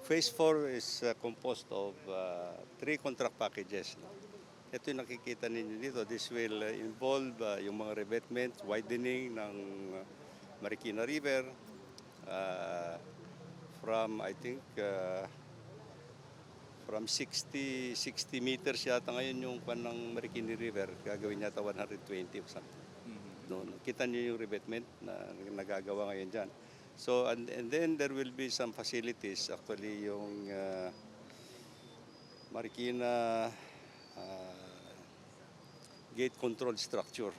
Phase 4 is composed of three contract packages. No? Ito yung nakikita ninyo dito. This will involve yung mga revetment, widening ng Marikina River from I think from 60 meters yata ngayon yung pan ng Marikina River, gagawin yata 120 or something. No, kita niyo yung revetment na nagagawa ngayon dyan. So, and then there will be some facilities, actually yung Marikina gate control structure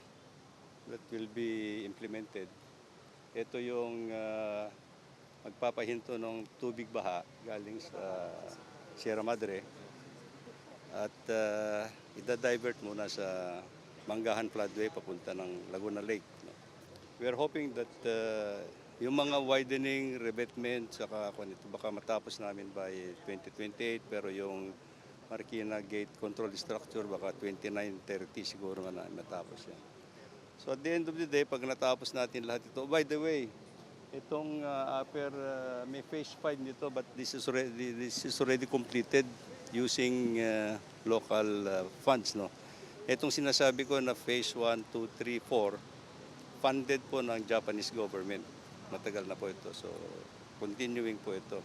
that will be implemented. Ito yung magpapahinto ng tubig baha galing sa Sierra Madre at ida-divert muna sa Manggahan Floodway papunta ng Laguna Lake. No? We are hoping that yung mga widening, revetment, saka ito baka matapos namin by 2028, pero yung Marikina Gate Control Structure baka 29-30 siguro na matapos yan. So at the end of the day, pag natapos natin lahat ito, by the way, itong upper, may phase 5 nito, but this is already completed using local funds. No? Itong sinasabi ko na phase 1, 2, 3, 4, funded po ng Japanese government. Matagal na po ito. So, continuing po ito.